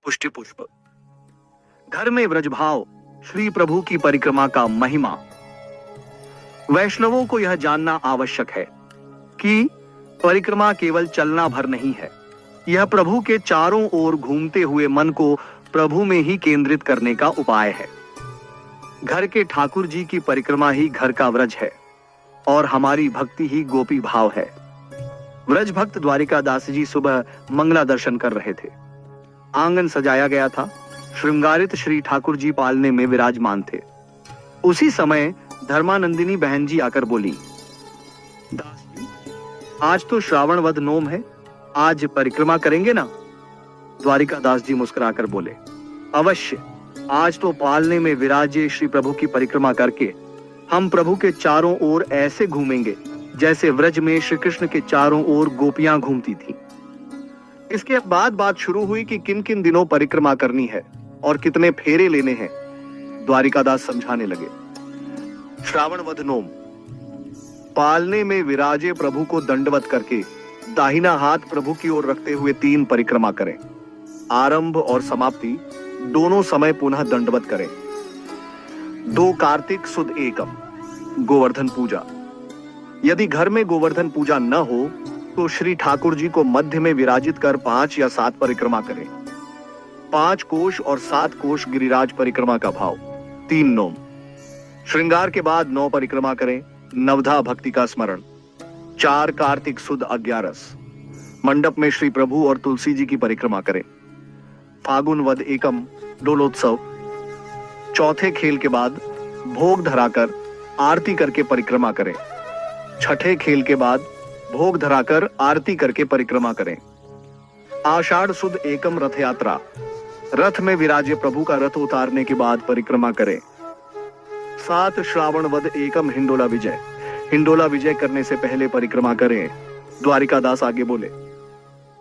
पुष्टि पुष्प। घर में व्रजभाव, श्री प्रभु की परिक्रमा का महिमा। वैष्णवों को यह जानना आवश्यक है कि परिक्रमा केवल चलना भर नहीं है, यह प्रभु के चारों ओर घूमते हुए मन को प्रभु में ही केंद्रित करने का उपाय है। घर के ठाकुर जी की परिक्रमा ही घर का व्रज है और हमारी भक्ति ही गोपी भाव है। व्रज भक्त द्वारिका दास जी सुबह मंगला दर्शन कर रहे थे। आंगन सजाया गया था। श्रृंगारित श्री ठाकुर जी पालने में विराजमान थे। उसी समय धर्मानंदिनी बहन जी आकर बोली, दास जी, आज तो श्रावण वध नोम है, आज परिक्रमा करेंगे ना? द्वारिका दास जी मुस्कुराकर बोले, अवश्य, आज तो पालने में विराजे श्री प्रभु की परिक्रमा करके हम प्रभु के चारों ओर ऐसे घूमेंगे जैसे व्रज में श्री कृष्ण के चारों ओर गोपियां घूमती थीं। इसके बाद बात शुरू हुई कि किन किन दिनों परिक्रमा करनी है और कितने फेरे लेने हैं। द्वारिकादास समझाने लगे। श्रावण वध नोम, पालने में विराजे प्रभु को दंडवत करके दाहिना हाथ प्रभु की ओर रखते हुए 3 परिक्रमा करें। आरंभ और समाप्ति दोनों समय पुनः दंडवत करें। 2 कार्तिक सुद एकम, गोवर्धन पूजा। यदि घर में गोवर्धन पूजा न हो तो श्री ठाकुर जी को मध्य में विराजित कर 5 या 7 परिक्रमा करें। 5 कोश और 7 कोश गिरिराज परिक्रमा का भाव। 3 नोम। श्रृंगार के बाद 9 परिक्रमा करें। नवधा भक्ति का स्मरण। 4 कार्तिक सुद अज्ञारस, मंडप में श्री प्रभु और तुलसी जी की परिक्रमा करें। फागुन वद एकम, डोलोत्सव। चौथे खेल के बाद भोग धराकर आरती करके परिक्रमा करें। छठे खेल के बाद भोग धराकर आरती करके परिक्रमा करें। आषाढ़ सुद एकम रथ यात्रा, रथ में विराजे प्रभु का रथ उतारने के बाद परिक्रमा करें। 7 श्रावण वद एकम हिंडोला विजय, हिंडोला विजय करने से पहले परिक्रमा करें। द्वारिकादास आगे बोले,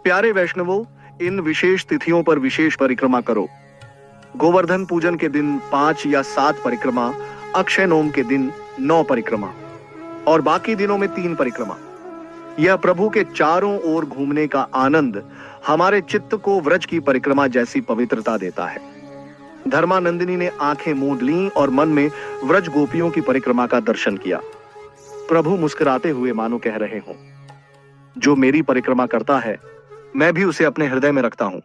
प्यारे वैष्णवों, इन विशेष तिथियों पर विशेष परिक्रमा करो। गोवर्धन पूजन के दिन 5 या 7 परिक्रमा, अक्षय नोम के दिन 9 परिक्रमा और बाकी दिनों में 3 परिक्रमा। यह प्रभु के चारों ओर घूमने का आनंद हमारे चित्त को व्रज की परिक्रमा जैसी पवित्रता देता है। धर्मानंदिनी ने आंखें मूंद लीं और मन में व्रज गोपियों की परिक्रमा का दर्शन किया। प्रभु मुस्कुराते हुए मानो कह रहे हों, जो मेरी परिक्रमा करता है मैं भी उसे अपने हृदय में रखता हूं।